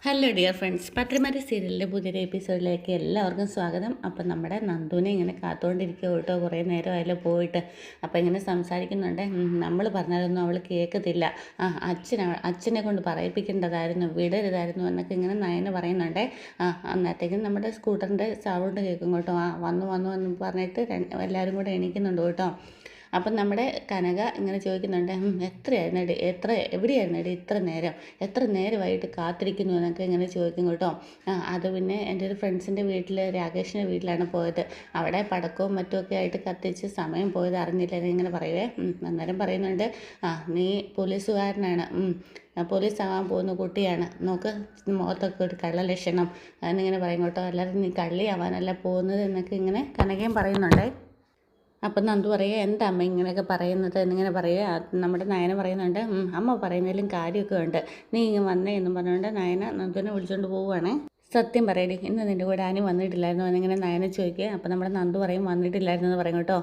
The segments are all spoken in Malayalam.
ഹലോ ഡിയർ ഫ്രണ്ട്സ്, പത്രമാരി സീരിയലിൻ്റെ പുതിയൊരു എപ്പിസോഡിലേക്ക് എല്ലാവർക്കും സ്വാഗതം. അപ്പം നമ്മുടെ നന്ദുവിനെ ഇങ്ങനെ കാത്തുകൊണ്ടിരിക്കുക കേട്ടോ, കുറേ നേരമായാലും പോയിട്ട്. അപ്പം ഇങ്ങനെ സംസാരിക്കുന്നുണ്ട്. നമ്മൾ പറഞ്ഞാലൊന്നും അവൾ കേൾക്കത്തില്ല. അച്ഛനെ കൊണ്ട് പറയിപ്പിക്കേണ്ടതായിരുന്നു, വിടരുതായിരുന്നു എന്നൊക്കെ ഇങ്ങനെ നയന പറയുന്നുണ്ട്. അന്നത്തേക്കും നമ്മുടെ സ്കൂട്ടറിൻ്റെ സൗണ്ട് കേൾക്കും കേട്ടോ. വന്നു വന്നു എന്ന് പറഞ്ഞിട്ട് എല്ലാവരും കൂടെ എണീക്കുന്നുണ്ട് കേട്ടോ. അപ്പം നമ്മുടെ കനക ഇങ്ങനെ ചോദിക്കുന്നുണ്ട്, എവിടെയായിരുന്നടി ഇത്ര നേരം, എത്ര നേരമായിട്ട് കാത്തിരിക്കുന്നു എന്നൊക്കെ ഇങ്ങനെ ചോദിക്കും കേട്ടോ. അത് പിന്നെ എൻ്റെ ഒരു ഫ്രണ്ട്സിൻ്റെ വീട്ടിൽ, രാകേഷിൻ്റെ വീട്ടിലാണ് പോയത്. അവിടെ പടക്കവും മറ്റുമൊക്കെ ആയിട്ട് കത്തിച്ച് സമയം പോയത് അറിഞ്ഞില്ല എന്നിങ്ങനെ പറയുവേ. അന്നേരം പറയുന്നുണ്ട്, നീ പോലീസുകാരനാണ്, പോലീസ് ആവാൻ പോകുന്ന കുട്ടിയാണ്, നോക്ക് മുഖത്തൊക്കെ ഒരു കള്ള ലക്ഷണം എന്നിങ്ങനെ പറയും കേട്ടോ. അല്ലാതെ നീ കള്ളിയാവാനല്ല പോകുന്നത് എന്നൊക്കെ ഇങ്ങനെ കനകയും പറയുന്നുണ്ട്. അപ്പം നന്ദു പറയുക, എന്താ അമ്മ ഇങ്ങനെയൊക്കെ പറയുന്നത് എന്നിങ്ങനെ പറയുക. നമ്മുടെ നയന പറയുന്നുണ്ട്, അമ്മ പറയുന്നതിലും കാര്യമൊക്കെ ഉണ്ട്, നീ ഇങ്ങനെ വന്നേ എന്നും പറഞ്ഞുകൊണ്ട് നയന നന്ദുവിനെ വിളിച്ചുകൊണ്ട് പോവുകയാണ്. സത്യം പറയടി, ഇന്ന് നിൻ്റെ കൂടെ ആരും വന്നിട്ടില്ലായിരുന്നു എന്നിങ്ങനെ നയന ചോദിക്കുക. അപ്പം നമ്മുടെ നന്ദു പറയും, വന്നിട്ടില്ലായിരുന്നു എന്ന് പറയും കേട്ടോ.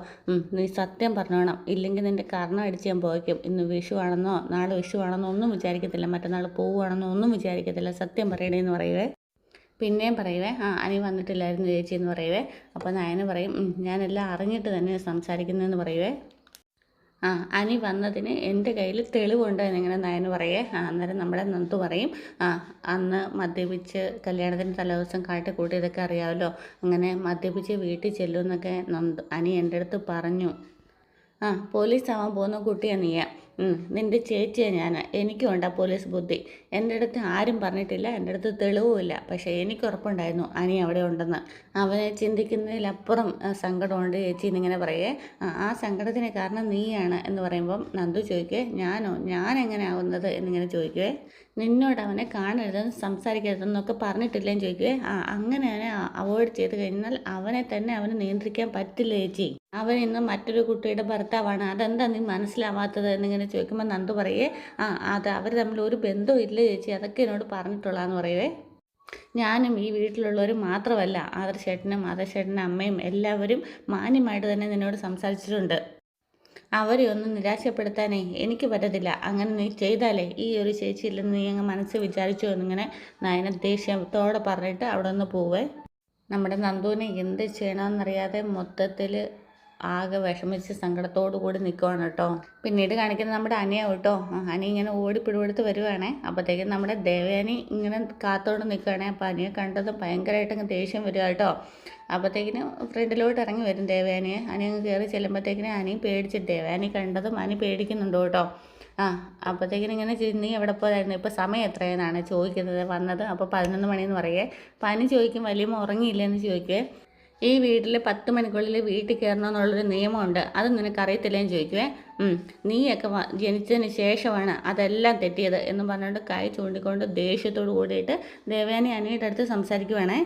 നീ സത്യം പറഞ്ഞോണം, ഇല്ലെങ്കിൽ നിൻ്റെ കർണം അടിച്ച് ഞാൻ പോയിക്കും. ഇന്ന് വിഷു ആണെന്നോ നാളെ വിഷു ആണെന്നോ ഒന്നും വിചാരിക്കത്തില്ല, മറ്റന്നാൾ പോവുകയാണെന്നോ ഒന്നും വിചാരിക്കത്തില്ല, സത്യം പറയണേ എന്ന് പറയുവേ. പിന്നെയും പറയുവേ, അനി വന്നിട്ടില്ലായിരുന്നു ചേച്ചി എന്ന് പറയുവേ. അപ്പോൾ നയന പറയും, ഞാനെല്ലാം അറിഞ്ഞിട്ട് തന്നെ സംസാരിക്കുന്നതെന്ന് പറയുവേ. അനി വന്നതിന് എൻ്റെ കയ്യിൽ തെളിവുണ്ട് എന്നിങ്ങനെ നയന് പറയേ. അന്നേരം നമ്മുടെ നന്ദു പറയും, അന്ന് മദ്യപിച്ച് കല്യാണത്തിന് തലേദിവസം കാട്ടിക്കൂട്ടിയതൊക്കെ അറിയാമല്ലോ, അങ്ങനെ മദ്യപിച്ച് വീട്ടിൽ ചെല്ലുമെന്നൊക്കെ അനി എൻ്റെ അടുത്ത് പറഞ്ഞു. പോലീസ് ആവാൻ പോകുന്ന കുട്ടിയാണ് നീ. നിൻ്റെ ചേച്ചിയാണ് ഞാൻ. എനിക്കും ഉണ്ടാ പോലീസ് ബുദ്ധി. എൻ്റെ അടുത്ത് ആരും പറഞ്ഞിട്ടില്ല, എൻ്റെ അടുത്ത് തെളിവുമില്ല. പക്ഷേ എനിക്ക് ഉറപ്പുണ്ടായിരുന്നു അനി അവിടെ ഉണ്ടെന്ന്. അവനെ ചിന്തിക്കുന്നതിലപ്പുറം സങ്കടമുണ്ട് ചേച്ചി എന്നിങ്ങനെ പറയേ. ആ സങ്കടത്തിന് കാരണം നീയാണ് എന്ന് പറയുമ്പം നന്ദു ചോദിക്കേ, ഞാൻ എങ്ങനെ ആവുന്നത് എന്നിങ്ങനെ ചോദിക്കുവേ. നിന്നോട് അവനെ കാണരുതെന്ന് സംസാരിക്കരുതെന്നൊക്കെ പറഞ്ഞിട്ടില്ലേന്ന് ചോദിക്കുവേ. അങ്ങനെ അവനെ അവോയ്ഡ് ചെയ്ത് കഴിഞ്ഞാൽ അവനെ തന്നെ അവന് നിയന്ത്രിക്കാൻ പറ്റില്ല ചേച്ചി. അവൻ ഇന്ന് മറ്റൊരു കുട്ടിയുടെ ഭർത്താവാണ്, അതെന്താ നീ മനസ്സിലാവാത്തത് എന്നിങ്ങനെ ചോദിക്കുമ്പോൾ നന്ദു പറയേ, അത് അവർ തമ്മിൽ ഒരു ബന്ധവും ഇല്ല ചേച്ചി, അതൊക്കെ എന്നോട് പറഞ്ഞിട്ടുള്ളതെന്ന് പറയുവേ. ഞാനും ഈ വീട്ടിലുള്ളവർ മാത്രമല്ല, ആദർശേട്ടനും അമ്മയും എല്ലാവരും മാന്യമായിട്ട് തന്നെ നിന്നോട് സംസാരിച്ചിട്ടുണ്ട്. അവരെ ഒന്നും നിരാശപ്പെടുത്താനേ എനിക്ക് പറ്റത്തില്ല. അങ്ങനെ നീ ചെയ്താലേ ഈ ഒരു ചേച്ചിയില്ലെന്ന് നീ അങ്ങ് മനസ്സിൽ വിചാരിച്ചു എന്നിങ്ങനെ നയന ദേഷ്യത്തോടെ പറഞ്ഞിട്ട് അവിടെ നിന്ന് പോവേ. നമ്മുടെ നന്ദുവിനെ എന്ത് ചെയ്യണമെന്നറിയാതെ മൊത്തത്തിൽ ആകെ വിഷമിച്ച് സങ്കടത്തോടു കൂടി നിൽക്കുവാണ് കേട്ടോ. പിന്നീട് കാണിക്കുന്നത് നമ്മുടെ അനിയാണ് കേട്ടോ. അനി ഇങ്ങനെ ഓടിപ്പിടിപെടുത്ത് വരുവാണേ. അപ്പോഴത്തേക്കും നമ്മുടെ ദേവയാനി ഇങ്ങനെ കാത്തോണ്ട് നിൽക്കുകയാണേ. അപ്പോൾ അനിയെ കണ്ടതും ഭയങ്കരമായിട്ട് ദേഷ്യം വരിക കേട്ടോ. അപ്പോഴത്തേക്കിനും ഫ്രണ്ടിലോട്ട് ഇറങ്ങി വരും ദേവയാനിയെ. അനി അങ്ങ് കയറി ചെല്ലുമ്പോഴത്തേക്കിനും അനി പേടിച്ചിട്ട് ദേവയാനി കണ്ടതും അനി പേടിക്കുന്നുണ്ട് കേട്ടോ. അപ്പോഴത്തേക്കിനും ഇങ്ങനെ നീ എവിടെ പോയായിരുന്നു, ഇപ്പോൾ സമയം എത്രയെന്നാണ് ചോദിക്കുന്നത് വന്നത്. അപ്പോൾ 11 മണിയെന്ന് പറയേ. അപ്പോൾ അനി ചോദിക്കും, വലിയമ്മ ഉറങ്ങിയില്ലെന്ന് ചോദിക്കുവേ. ഈ വീട്ടിൽ 10 മണിക്കുള്ളിൽ വീട്ടിൽ കയറണമെന്നുള്ളൊരു നിയമമുണ്ട്, അത് നിനക്കറിയത്തില്ലേന്ന് ചോദിക്കുവേ. നീയൊക്കെ ജനിച്ചതിന് ശേഷമാണ് അതെല്ലാം തെറ്റിയത് എന്ന് പറഞ്ഞുകൊണ്ട് കൈ ചൂണ്ടിക്കൊണ്ട് ദേഷ്യത്തോട് കൂടിയിട്ട് ദേവയാനി അനിയുടെ അടുത്ത് സംസാരിക്കുവാണേ.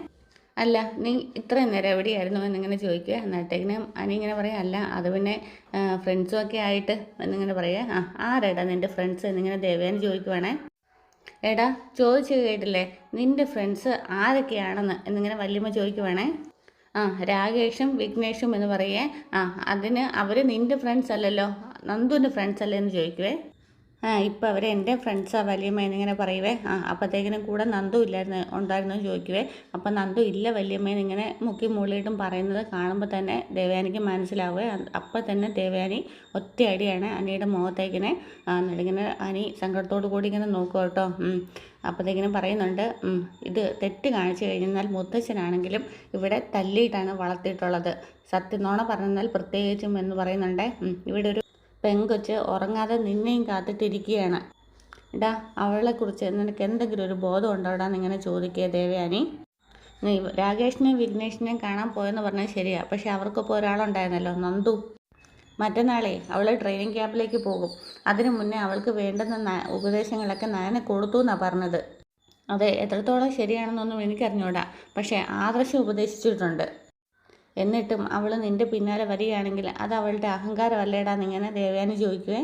അല്ല, നീ ഇത്രയും നേരം എവിടെയായിരുന്നു എന്നിങ്ങനെ ചോദിക്കുക. എന്നിട്ടേക്കിനും അനി ഇങ്ങനെ പറയാം, അല്ല അത് പിന്നെ ഫ്രണ്ട്സും ഒക്കെ ആയിട്ട് എന്നിങ്ങനെ പറയുക. ആരെടാ നിൻ്റെ ഫ്രണ്ട്സ് എന്നിങ്ങനെ ദേവയാനി ചോദിക്കുവാണേ. എടാ ചോദിച്ചു കേട്ടില്ലേ, നിൻ്റെ ഫ്രണ്ട്സ് ആരൊക്കെയാണെന്ന് എന്നിങ്ങനെ വല്യമ്മ ചോദിക്കുവാണേ. രാകേഷും വിഘ്നേഷും എന്ന് പറയേ. അതിന് അവർ നിൻ്റെ ഫ്രണ്ട്സ് അല്ലല്ലോ, നന്ദുവിൻ്റെ ഫ്രണ്ട്സ് അല്ലേ എന്ന് ചോദിക്കുവേ. ഇപ്പം അവർ എൻ്റെ ഫ്രണ്ട്സാണ് വല്യമ്മ എന്നിങ്ങനെ പറയുവേ. അപ്പോഴത്തേക്കിനും കൂടെ നന്ദു ഉണ്ടായിരുന്നു ചോദിക്കുവേ. അപ്പം നന്ദു ഇല്ല വല്യമ്മേന്ന് ഇങ്ങനെ മുക്കി മൂളിയിട്ടും പറയുന്നത് കാണുമ്പോൾ തന്നെ ദേവയാനിക്ക് മനസ്സിലാവുക. അപ്പം തന്നെ ദേവയാനി ഒറ്റയടിയാണ് അനിയുടെ മുഖത്തേക്കിനെ. എന്നിട്ടിങ്ങനെ അനി സങ്കടത്തോടു കൂടി ഇങ്ങനെ നോക്കുക കേട്ടോ. അപ്പോഴത്തേക്കിനും പറയുന്നുണ്ട്, ഇത് തെറ്റ് കാണിച്ചു കഴിഞ്ഞാൽ മുത്തച്ഛനാണെങ്കിലും ഇവിടെ തല്ലിയിട്ടാണ് വളർത്തിയിട്ടുള്ളത്, സത്യനോണ പറഞ്ഞാൽ പ്രത്യേകിച്ചും എന്ന് പറയുന്നുണ്ട്. ഇവിടെ ഒരു പെങ്കൊച്ച് ഉറങ്ങാതെ നിന്നെയും കാത്തിട്ടിരിക്കുകയാണ്. ഇടാ അവളെക്കുറിച്ച് നിനക്ക് എന്തെങ്കിലും ഒരു ബോധം ഉണ്ടോടാ എന്നിങ്ങനെ ചോദിക്കുക ദേവയാനി. നീ രാകേഷിനെയും വിഘ്നേഷിനെയും കാണാൻ പോയെന്ന് പറഞ്ഞാൽ ശരിയാ, പക്ഷെ അവർക്കൊപ്പം ഒരാളുണ്ടായിരുന്നല്ലോ, നന്ദു. മറ്റന്നാളെ അവൾ ട്രെയിനിങ് ക്യാമ്പിലേക്ക് പോകും. അതിനു മുന്നേ അവൾക്ക് വേണ്ടുന്ന ഉപദേശങ്ങളൊക്കെ നയനെ കൊടുത്തു എന്നാണ് പറഞ്ഞത്. അതെ, എത്രത്തോളം ശരിയാണെന്നൊന്നും എനിക്കറിഞ്ഞൂടാ, പക്ഷേ ആദർശം ഉപദേശിച്ചിട്ടുണ്ട്. എന്നിട്ടും അവൾ നിൻ്റെ പിന്നാലെ വരികയാണെങ്കിൽ അത് അവളുടെ അഹങ്കാരമല്ലേടാന്നിങ്ങനെ ദേവയാനി ചോദിക്കുവേ.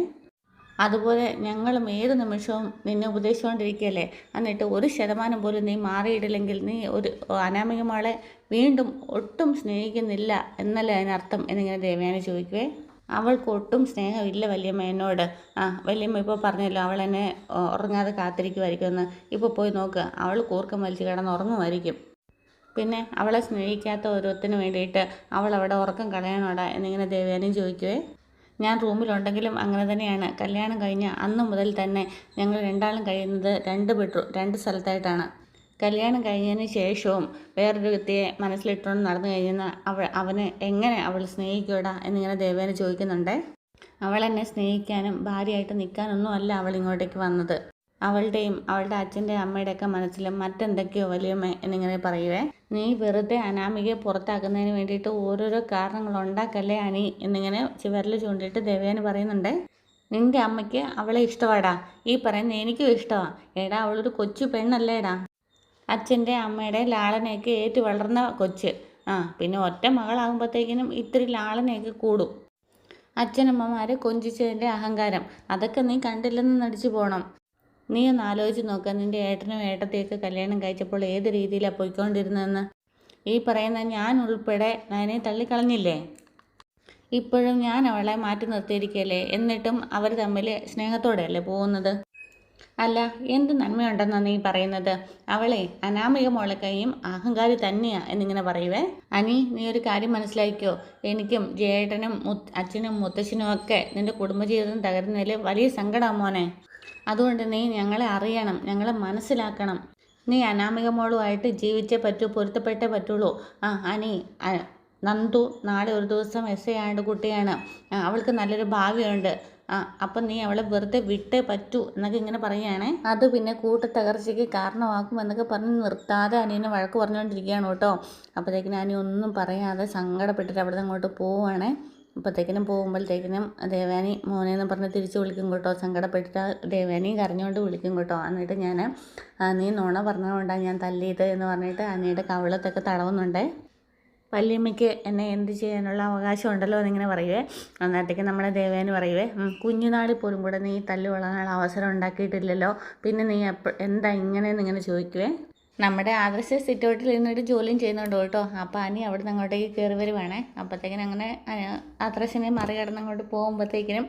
അതുപോലെ ഞങ്ങളും ഏത് നിമിഷവും നിന്നെ ഉപദേശിച്ചുകൊണ്ടിരിക്കുകയല്ലേ, എന്നിട്ട് 1% പോലും നീ മാറിയിട്ടില്ലെങ്കിൽ നീ ഒരു അനാമികമാളെ വീണ്ടും ഒട്ടും സ്നേഹിക്കുന്നില്ല എന്നല്ലേ അതിനർത്ഥം എന്നിങ്ങനെ ദേവയാനി ചോദിക്കുവേ. അവൾക്ക് ഒട്ടും സ്നേഹമില്ല വല്യമ്മ എന്നോട്. വല്യമ്മ ഇപ്പോൾ പറഞ്ഞല്ലോ അവൾ എന്നെ ഉറങ്ങാതെ കാത്തിരിക്കുമായിരിക്കുമെന്ന്. ഇപ്പോൾ പോയി നോക്ക്, അവൾ കൂർക്കം വലിച്ച് കിടന്ന് ഉറങ്ങുമായിരിക്കും. പിന്നെ അവളെ സ്നേഹിക്കാത്ത ഓരോരുത്തന് വേണ്ടിയിട്ട് അവൾ അവിടെ ഉറക്കം കളയണോടാ എന്നിങ്ങനെ ദേവയാനിയും ചോദിക്കുവേ. ഞാൻ റൂമിലുണ്ടെങ്കിലും അങ്ങനെ തന്നെയാണ്. കല്യാണം കഴിഞ്ഞ അന്ന് മുതൽ തന്നെ ഞങ്ങൾ രണ്ടാളും കഴിയുന്നത് രണ്ട് സ്ഥലത്തായിട്ടാണ്. കല്യാണം കഴിഞ്ഞതിന് ശേഷവും വേറൊരു വ്യക്തിയെ മനസ്സിലിട്ടുകൊണ്ട് നടന്നു കഴിഞ്ഞാൽ അവനെ എങ്ങനെ അവൾ സ്നേഹിക്കൂടാ എന്നിങ്ങനെ ദേവേനെ ചോദിക്കുന്നുണ്ട്. അവൾ എന്നെ സ്നേഹിക്കാനും ഭാര്യയായിട്ട് നിൽക്കാനൊന്നും അല്ല അവൾ ഇങ്ങോട്ടേക്ക് വന്നത്. അവളുടെയും അവളുടെ അച്ഛൻ്റെ അമ്മയുടെയൊക്കെ മനസ്സിലും മറ്റെന്തൊക്കെയോ വലിയമ്മ എന്നിങ്ങനെ പറയുവേ. നീ വെറുതെ അനാമികയെ പുറത്താക്കുന്നതിന് വേണ്ടിയിട്ട് ഓരോരോ കാരണങ്ങൾ ഉണ്ടാക്കല്ലേ അനി എന്നിങ്ങനെ വിരൽ ചൂണ്ടിയിട്ട് ദേവേന് പറയുന്നുണ്ട്. നിന്റെ അമ്മയ്ക്ക് അവളെ ഇഷ്ടമാടാ, ഈ പറയുന്ന എനിക്കും ഇഷ്ടമാണ്. എടാ അവളൊരു കൊച്ചു പെണ്ണല്ലേടാ, അച്ഛൻ്റെ അമ്മയുടെ ലാളനയൊക്കെ ഏറ്റു വളർന്ന കൊച്ച്. പിന്നെ ഒറ്റ മകളാകുമ്പോഴത്തേക്കിനും ഇത്തിരി ലാളനയൊക്കെ കൂടും. അച്ഛനമ്മമാരെ കൊഞ്ചിച്ചതിൻ്റെ അഹങ്കാരം അതൊക്കെ നീ കണ്ടില്ലെന്ന് നടിച്ചു പോകണം. നീ ഒന്ന് ആലോചിച്ച് നോക്കുക, നിൻ്റെ ഏട്ടനും ഏട്ടത്തെയൊക്കെ കല്യാണം കഴിച്ചപ്പോൾ ഏത് രീതിയിലാണ് പോയിക്കൊണ്ടിരുന്നതെന്ന്. ഈ പറയുന്ന ഞാൻ ഉൾപ്പെടെ നയനെ തള്ളിക്കളഞ്ഞില്ലേ? ഇപ്പോഴും ഞാൻ അവളെ മാറ്റി നിർത്തിയിരിക്കുകയല്ലേ? എന്നിട്ടും അവർ തമ്മിൽ സ്നേഹത്തോടെയല്ലേ പോകുന്നത്? അല്ല, എന്ത് നന്മയുണ്ടെന്നാണ് നീ പറയുന്നത്? അവളെ അനാമിക മോളെ കൈയും അഹങ്കാരി തന്നെയാ എന്നിങ്ങനെ പറയുവേ. അനി, നീ ഒരു കാര്യം മനസ്സിലാക്കിയോ? എനിക്കും ജേട്ടനും അച്ഛനും മുത്തശ്ശനും ഒക്കെ നിൻ്റെ കുടുംബജീവിതം തകരുന്നതിൽ വലിയ സങ്കടമാണ് മോനെ. അതുകൊണ്ട് നീ ഞങ്ങളെ അറിയണം, ഞങ്ങളെ മനസ്സിലാക്കണം. നീ അനാമിക മോളുമായിട്ട് ജീവിച്ചേ പറ്റൂ, പൊരുത്തപ്പെട്ടേ പറ്റുള്ളൂ. അനി, നന്ദു നാളെ ഒരു ദിവസം എസ് ആയിട്ട് കുട്ടിയാണ്, അവൾക്ക് നല്ലൊരു ഭാവിയുണ്ട്. അപ്പം നീ അവളെ വെറുതെ വിട്ടേ പറ്റൂ എന്നൊക്കെ ഇങ്ങനെ പറയുകയാണേ. അത് പിന്നെ കൂട്ടത്തകർച്ചയ്ക്ക് കാരണമാക്കും എന്നൊക്കെ പറഞ്ഞ് നിർത്താതെ അനിയനെ വഴക്ക് പറഞ്ഞുകൊണ്ടിരിക്കുകയാണ് കേട്ടോ. അപ്പോഴത്തേക്കിനും അനി ഒന്നും പറയാതെ സങ്കടപ്പെട്ടിട്ട് അവിടെ നിന്ന് അങ്ങോട്ട് പോവുകയാണേ. അപ്പോഴത്തേക്കിനും പോകുമ്പോഴത്തേക്കിനും ദേവാനി മോനെന്ന് പറഞ്ഞ് തിരിച്ച് വിളിക്കും കേട്ടോ. സങ്കടപ്പെട്ടിട്ട് ദേവാനി കരഞ്ഞുകൊണ്ട് വിളിക്കും കേട്ടോ. എന്നിട്ട് ഞാൻ നീ നുണ പറഞ്ഞതുകൊണ്ടാണ് ഞാൻ തല്ലിയത് എന്ന് പറഞ്ഞിട്ട് അനിയുടെ കവിളത്തൊക്കെ തടവുന്നുണ്ടേ. വല്യമ്മയ്ക്ക് എന്നെ എന്ത് ചെയ്യാനുള്ള അവകാശം ഉണ്ടല്ലോ എന്നിങ്ങനെ പറയുവേ. അന്നേരത്തേക്ക് നമ്മളെ ദേവേന് പറയുവേ, കുഞ്ഞുനാളിൽ പോലും കൂടെ നീ തല്ലു കൊള്ളാനുള്ള അവസരം ഉണ്ടാക്കിയിട്ടില്ലല്ലോ, പിന്നെ നീ എന്താ ഇങ്ങനെയെന്ന് ഇങ്ങനെ ചോദിക്കുവേ. നമ്മുടെ ആദർശ സിറ്റൗട്ടിൽ ഇരുന്നിട്ട് ജോലിയും ചെയ്യുന്നുണ്ട് കേട്ടോ. അപ്പോൾ അനി അവിടെ നിന്ന് അങ്ങോട്ടേക്ക് കയറി വരുവാണേ. അപ്പോഴത്തേക്കിനും അങ്ങനെ ആദർശിനെ മറികടന്ന് അങ്ങോട്ട് പോകുമ്പോഴത്തേക്കിനും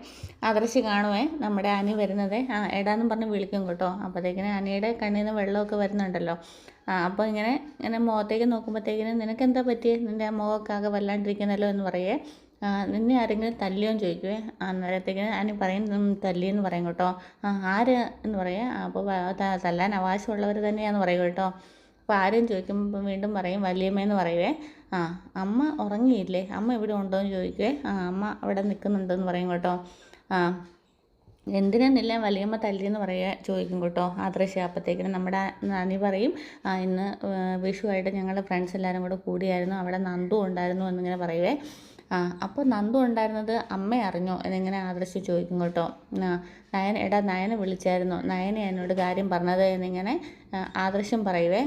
ആദർശ് കാണുവേ നമ്മുടെ അനി വരുന്നത്. എടാന്നും പറഞ്ഞ് വിളിക്കും കേട്ടോ. അപ്പോഴത്തേക്കിനും അനിയുടെ കണ്ണിൽ നിന്ന് വെള്ളമൊക്കെ വരുന്നുണ്ടല്ലോ. അപ്പോൾ ഇങ്ങനെ മുഖത്തേക്ക് നോക്കുമ്പോഴത്തേക്കിനും നിനക്ക് എന്താ പറ്റിയേ, നിൻ്റെ മുഖമൊക്കെ ആകെ വല്ലാണ്ടിരിക്കുന്നല്ലോ എന്ന് പറയേ. നിന്നെ ആരെങ്കിലും തല്ലിയോന്ന് ചോദിക്കുവേ. അന്നേരത്തേക്കിന് അനി പറയും തല്ലിയെന്ന് പറയും കേട്ടോ. ആര് എന്ന് പറയാം. അപ്പോൾ തല്ലാൻ അവകാശമുള്ളവർ തന്നെയാണെന്ന് പറയും കേട്ടോ. അപ്പോൾ ആരും ചോദിക്കുമ്പോൾ വീണ്ടും പറയും വല്യമ്മയെന്ന് പറയുവേ. അമ്മ ഉറങ്ങിയില്ലേ, അമ്മ ഇവിടെ ഉണ്ടോ എന്ന് ചോദിക്കുവേ. അമ്മ അവിടെ നിൽക്കുന്നുണ്ടെന്ന് പറയും കേട്ടോ. എന്തിനെന്നില്ല വല്യമ്മ തല്ലിയെന്ന് ചോദിക്കും കേട്ടോ ആദർശ്. അപ്പോഴത്തേക്കിനും നമ്മുടെ അനി പറയും ഇന്ന് വിഷുവായിട്ട് ഞങ്ങളുടെ ഫ്രണ്ട്സ് എല്ലാവരും കൂടെ കൂടിയായിരുന്നു, അവിടെ നന്ദു ഉണ്ടായിരുന്നു എന്നിങ്ങനെ പറയുവേ. അപ്പോൾ നന്ദു ഉണ്ടായിരുന്നത് അമ്മ അറിഞ്ഞോ എന്നിങ്ങനെ ആദർശ് ചോദിക്കും കേട്ടോ. നയനെ വിളിച്ചായിരുന്നു, നയനെ എന്നോട് കാര്യം പറഞ്ഞത് എന്നിങ്ങനെ ആദർശം പറയുവേ.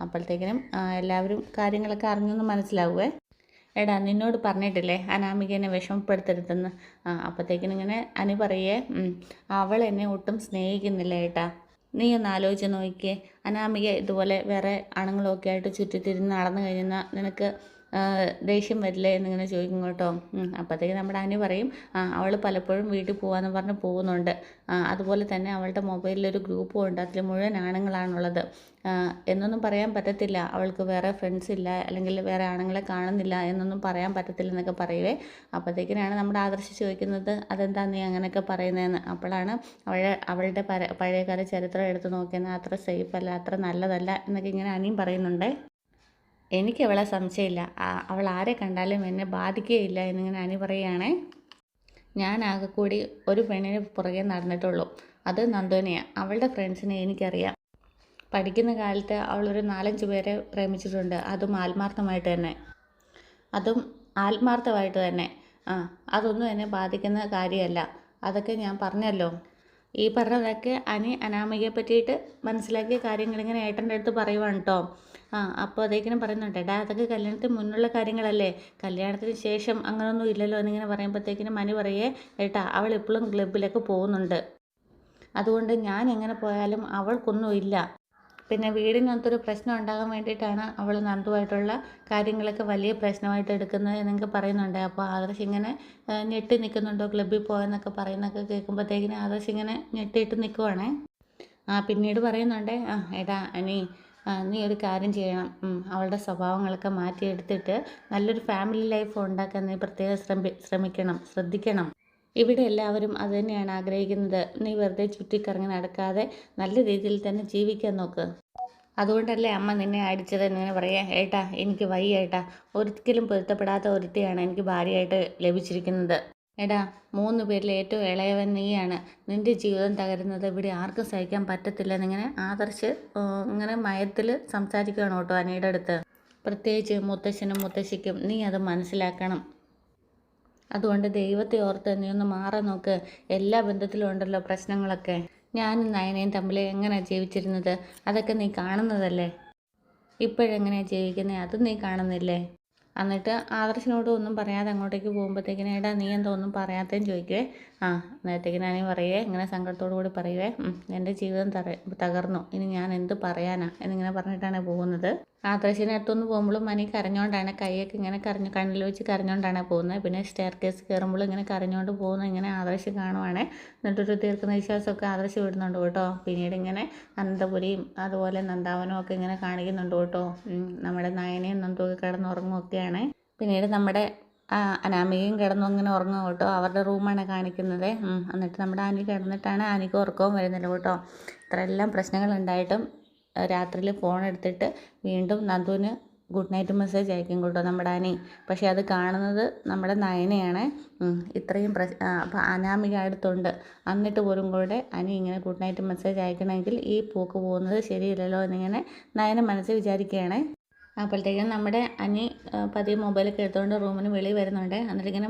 അപ്പോഴത്തേക്കിനും എല്ലാവരും കാര്യങ്ങളൊക്കെ അറിഞ്ഞെന്ന് മനസ്സിലാവുവേ. നിന്നോട് പറഞ്ഞിട്ടില്ലേ അനാമികനെ വിഷമപ്പെടുത്തരുതെന്ന്. അപ്പോഴത്തേക്കിനും ഇങ്ങനെ അനി പറയേ, അവൾ എന്നെ ഒട്ടും സ്നേഹിക്കുന്നില്ല ഏട്ടാ. നീ ഒന്ന് ആലോചിച്ച് നോക്കിയേ, അനാമിക ഇതുപോലെ വേറെ ആണുങ്ങളൊക്കെ ആയിട്ട് ചുറ്റിത്തിരിഞ്ഞ് നടന്നു കഴിഞ്ഞാൽ നിനക്ക് ദേഷ്യം വരില്ലേ എന്നിങ്ങനെ ചോദിക്കും കേട്ടോ. അപ്പോഴത്തേക്ക് നമ്മുടെ അനി പറയും അവൾ പലപ്പോഴും വീട്ടിൽ പോകാമെന്ന് പറഞ്ഞ് പോകുന്നുണ്ട്. അതുപോലെ തന്നെ അവളുടെ മൊബൈലിലൊരു ഗ്രൂപ്പും ഉണ്ട്, അതിൽ മുഴുവൻ ആണുങ്ങളാണുള്ളത്. എന്നൊന്നും പറയാൻ പറ്റത്തില്ല, അവൾക്ക് വേറെ ഫ്രണ്ട്സ് ഇല്ല അല്ലെങ്കിൽ വേറെ ആണുങ്ങളെ കാണുന്നില്ല എന്നൊന്നും പറയാൻ പറ്റത്തില്ല എന്നൊക്കെ പറയുവേ. അപ്പോഴത്തേക്കിനാണ് നമ്മുടെ ആദർശ് ചോദിക്കുന്നത് അതെന്താ നീ അങ്ങനെയൊക്കെ പറയുന്നതെന്ന്. അപ്പോഴാണ് അവളുടെ പഴയകാല ചരിത്രം എടുത്ത് നോക്കിയെന്നാൽ അത്ര സേഫ് അല്ല, അത്ര നല്ലതല്ല എന്നൊക്കെ ഇങ്ങനെ അനിയും പറയുന്നുണ്ട്. എനിക്ക് അവളെ സംശയമില്ല, അവൾ ആരെ കണ്ടാലും എന്നെ ബാധിക്കുകയില്ല എന്നിങ്ങനെ അനി പറയുകയാണേ. ഞാൻ ആകെ കൂടി ഒരു പെണ്ണിന് പുറകെ നടന്നിട്ടുള്ളൂ, അത് നന്ദുവിനെയാണ്. അവളുടെ ഫ്രണ്ട്സിനെ എനിക്കറിയാം. പഠിക്കുന്ന കാലത്ത് അവളൊരു 4-5 പേരെ പ്രേമിച്ചിട്ടുണ്ട്, അതും ആത്മാർത്ഥമായിട്ട് തന്നെ. അതൊന്നും എന്നെ ബാധിക്കുന്ന കാര്യമല്ല, അതൊക്കെ ഞാൻ പറഞ്ഞല്ലോ. ഈ പറഞ്ഞതൊക്കെ അനാമികയെ പറ്റിയിട്ട് മനസ്സിലാക്കിയ കാര്യങ്ങളിങ്ങനെ ഏട്ടൻ്റെ അടുത്ത് പറയുവാണ് കേട്ടോ. അപ്പോൾ അതേക്കിനും പറയുന്നുണ്ട് അതൊക്കെ കല്യാണത്തിന് മുന്നുള്ള കാര്യങ്ങളല്ലേ, കല്യാണത്തിന് ശേഷം അങ്ങനെയൊന്നും ഇല്ലല്ലോ എന്നിങ്ങനെ പറയുമ്പോഴത്തേക്കിനും അനി പറയേ, അവൾ ഇപ്പോഴും ക്ലബിലൊക്കെ പോകുന്നുണ്ട്, അതുകൊണ്ട് ഞാൻ എങ്ങനെ പോയാലും അവൾക്കൊന്നും ഇല്ല, പിന്നെ വീടിനകത്തൊരു പ്രശ്നം ഉണ്ടാകാൻ വേണ്ടിയിട്ടാണ് അവൾ നന്ദുവായിട്ടുള്ള കാര്യങ്ങളൊക്കെ വലിയ പ്രശ്നമായിട്ട് എടുക്കുന്നത് എന്നൊക്കെ പറയുന്നുണ്ട്. അപ്പോൾ ആദർശ് ഇങ്ങനെ ഞെട്ടി നിൽക്കുന്നുണ്ടോ ക്ലബ്ബിൽ പോയെന്നൊക്കെ പറയുന്നതൊക്കെ കേൾക്കുമ്പോഴത്തേക്കിനും ആദർശ് ഇങ്ങനെ ഞെട്ടിയിട്ട് നിൽക്കുവാണേ. പിന്നീട് പറയുന്നുണ്ട്, എടാ നീ ഒരു കാര്യം ചെയ്യണം. അവളുടെ സ്വഭാവങ്ങളൊക്കെ മാറ്റിയെടുത്തിട്ട് നല്ലൊരു ഫാമിലി ലൈഫ് ഉണ്ടാക്കാൻ നീ പ്രത്യേകം ശ്രദ്ധിക്കണം. ഇവിടെ എല്ലാവരും അത് തന്നെയാണ് ആഗ്രഹിക്കുന്നത്. നീ വെറുതെ ചുറ്റിക്കറങ്ങി നടക്കാതെ നല്ല രീതിയിൽ തന്നെ ജീവിക്കാൻ നോക്ക്. അതുകൊണ്ടല്ലേ അമ്മ നിന്നെ അടിച്ചത് എന്നിങ്ങനെ പറയാം. ഏട്ടാ എനിക്ക് വയ്യ ഏട്ടാ, ഒരിക്കലും പൊരുത്തപ്പെടാത്ത ഒരുത്തിയാണ് എനിക്ക് ഭാര്യയായിട്ട് ലഭിച്ചിരിക്കുന്നത്. എടാ 3 പേരിൽ ഏറ്റവും ഇളയവൻ നീയാണ്. നിൻ്റെ ജീവിതം തകരുന്നത് ഇവിടെ ആർക്കും സഹിക്കാൻ പറ്റത്തില്ല എന്നിങ്ങനെ ആദർശ് ഇങ്ങനെ മയത്തിൽ സംസാരിക്കുകയാണ് കേട്ടോ അനിയുടെ അടുത്ത്. പ്രത്യേകിച്ച് മുത്തശ്ശനും മുത്തശ്ശിക്കും നീ അത് മനസ്സിലാക്കണം. അതുകൊണ്ട് ദൈവത്തെ ഓർത്ത് നീ ഒന്ന് മാറി നോക്ക്. എല്ലാ ബന്ധത്തിലും ഉണ്ടല്ലോ പ്രശ്നങ്ങളൊക്കെ. ഞാനും നയനയും തമ്മിൽ എങ്ങനെയാണ് ജീവിച്ചിരുന്നത് അതൊക്കെ നീ കാണുന്നതല്ലേ. ഇപ്പോഴെങ്ങനെയാണ് ജീവിക്കുന്നത് അതും നീ കാണുന്നില്ലേ. എന്നിട്ട് ആദർശിനോട് ഒന്നും പറയാതെ അങ്ങോട്ടേക്ക് പോകുമ്പോഴത്തേക്കിനും എടാ നീ എന്തോ ഒന്നും പറയാത്തേന്ന് ചോദിക്കുവേ. നേരത്തേക്കിനും അനി പറയേ ഇങ്ങനെ സങ്കടത്തോടു കൂടി പറയുവേ, എൻ്റെ ജീവിതം തകർന്നു, ഇനി ഞാൻ എന്ത് പറയാനാ എന്നിങ്ങനെ പറഞ്ഞിട്ടാണ് പോകുന്നത്. ആദർശിനകത്തുനിന്ന് പോകുമ്പോഴും അനി കരഞ്ഞുകൊണ്ടാണ്, കൈയൊക്കെ ഇങ്ങനെ കണ്ണിൽ വെച്ച് കരഞ്ഞുകൊണ്ടാണ് പോകുന്നത്. പിന്നെ സ്റ്റെയർ കേസ് കയറുമ്പോഴും ഇങ്ങനെ കരഞ്ഞുകൊണ്ട് പോകുന്നത് ഇങ്ങനെ ആദർശ് കാണുവാണ്. എന്നിട്ടൊരു ദീർഘനിശ്വാസമൊക്കെ ആദർശ് വിടുന്നുണ്ട് കേട്ടോ. പിന്നീട് ഇങ്ങനെ അനന്തപുരിയും അതുപോലെ നന്ദാവനവും ഒക്കെ ഇങ്ങനെ കാണിക്കുന്നുണ്ട് കേട്ടോ. നമ്മുടെ നയനയും നന്ദുവൊക്കെ കിടന്നുറങ്ങുകയൊക്കെയാണ്. പിന്നീട് നമ്മുടെ അനാമികയും കിടന്നു അങ്ങനെ ഉറങ്ങും കേട്ടോ. അവരുടെ റൂമാണ് കാണിക്കുന്നത്. എന്നിട്ട് നമ്മുടെ അനി കിടന്നിട്ടാണ് അനിക്ക് ഉറക്കവും വരുന്നില്ല കേട്ടോ. ഇത്രയെല്ലാം പ്രശ്നങ്ങളുണ്ടായിട്ടും രാത്രിയിൽ ഫോൺ എടുത്തിട്ട് വീണ്ടും നന്ദുവിന് ഗുഡ് നൈറ്റ് മെസ്സേജ് അയക്കും കേട്ടോ നമ്മുടെ അനി. പക്ഷേ അത് കാണുന്നത് നമ്മുടെ നയനയാണ്. ഇത്രയും അപ്പോൾ അനാമിക അടുത്തുണ്ട്. എന്നിട്ട് പോലും കൂടെ അനി ഇങ്ങനെ ഗുഡ് നൈറ്റ് മെസ്സേജ് അയക്കണമെങ്കിൽ ഈ പോക്ക് പോകുന്നത് ശരിയല്ലല്ലോ എന്നിങ്ങനെ നയന മനസ്സിൽ വിചാരിക്കുകയാണ്. അപ്പോഴത്തേക്കും നമ്മുടെ അനി പതിയെ മൊബൈലൊക്കെ എടുത്തുകൊണ്ട് റൂമിന് വെളിയിൽ വരുന്നുണ്ട്. എന്നിട്ടിങ്ങനെ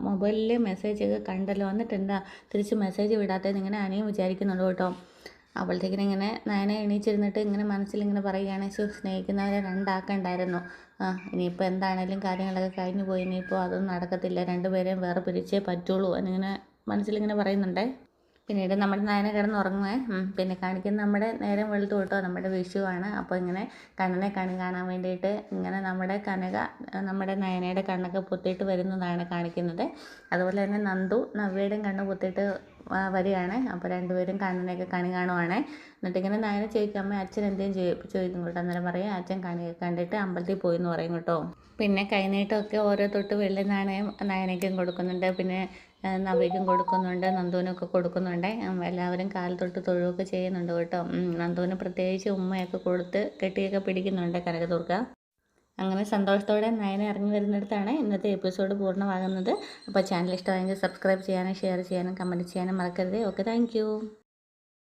മൊബൈലിൽ മെസ്സേജൊക്കെ കണ്ടല്ലോ, എന്നിട്ട് എന്താ തിരിച്ച് മെസ്സേജ് വിടാത്തതെന്ന് ഇങ്ങനെ അനിയും വിചാരിക്കുന്നുണ്ട് കേട്ടോ. അപ്പോഴത്തേക്കിനും ഇങ്ങനെ നയന എണീച്ചിരുന്നിട്ട് ഇങ്ങനെ മനസ്സിലിങ്ങനെ പറയുകയാണ്, സ്നേഹിക്കുന്നവരെ രണ്ടാക്കണ്ടായിരുന്നു. ഇനിയിപ്പോൾ എന്താണേലും കാര്യങ്ങളൊക്കെ കഴിഞ്ഞു പോയി, ഇനിയിപ്പോൾ അതൊന്നും നടക്കത്തില്ല, രണ്ടുപേരെയും വേറെ പിരിച്ചേ പറ്റുള്ളൂ എന്നിങ്ങനെ മനസ്സിലിങ്ങനെ പറയുന്നുണ്ടേ. പിന്നീട് നമ്മുടെ നയന കിടന്നുറങ്ങുവേ. പിന്നെ കാണിക്കുന്ന നമ്മുടെ നേരം വെളുത്തു കേട്ടോ, നമ്മുടെ വിഷുവാണ്. അപ്പോൾ ഇങ്ങനെ കണ്ണനെ കാണാൻ വേണ്ടിയിട്ട് ഇങ്ങനെ നമ്മുടെ കനക നമ്മുടെ നയനയുടെ കണ്ണൊക്കെ പൊത്തിയിട്ട് വരുന്നതാണ് കാണിക്കുന്നത്. അതുപോലെ തന്നെ നവ്യയുടെയും കണ്ണ് പൊത്തിയിട്ട് വരികയാണ്. അപ്പോൾ രണ്ടുപേരും കണ്ണനെയൊക്കെ കണി കാണുവാണ്. എന്നിട്ടിങ്ങനെ നയന ചോദിക്കും, അമ്മ അച്ഛൻ എന്തെങ്കിലും ചോദിക്കും കേട്ടോ. അന്നേരം പറയും അച്ഛൻ കണ്ടിട്ട് അമ്പലത്തിൽ പോയി എന്ന് പറയും കേട്ടോ. പിന്നെ കൈനീട്ടമൊക്കെ ഓരോ തൊട്ട് വെള്ളി നാണയം നയനയ്ക്കും കൊടുക്കുന്നുണ്ട്. പിന്നെ നവ്യയ്ക്കും കൊടുക്കുന്നുണ്ട്, നന്ദുവിനൊക്കെ കൊടുക്കുന്നുണ്ട്. എല്ലാവരും കാൽ തൊട്ട് തൊഴുകയൊക്കെ ചെയ്യുന്നുണ്ട് കേട്ടോ. നന്ദുവിന് പ്രത്യേകിച്ച് ഉമ്മയൊക്കെ കൊടുത്ത് കെട്ടിയൊക്കെ പിടിക്കുന്നുണ്ട് കനകദുർഗ. അങ്ങനെ സന്തോഷത്തോടെ നയന ഇറങ്ങി വരുന്നിടത്താണ് ഇന്നത്തെ എപ്പിസോഡ് പൂർണ്ണമാകുന്നത്. അപ്പോൾ ചാനൽ ഇഷ്ടമായെങ്കിൽ സബ്സ്ക്രൈബ് ചെയ്യാനും ഷെയർ ചെയ്യാനും കമൻറ്റ് ചെയ്യാനും മറക്കരുത്. Okay, thank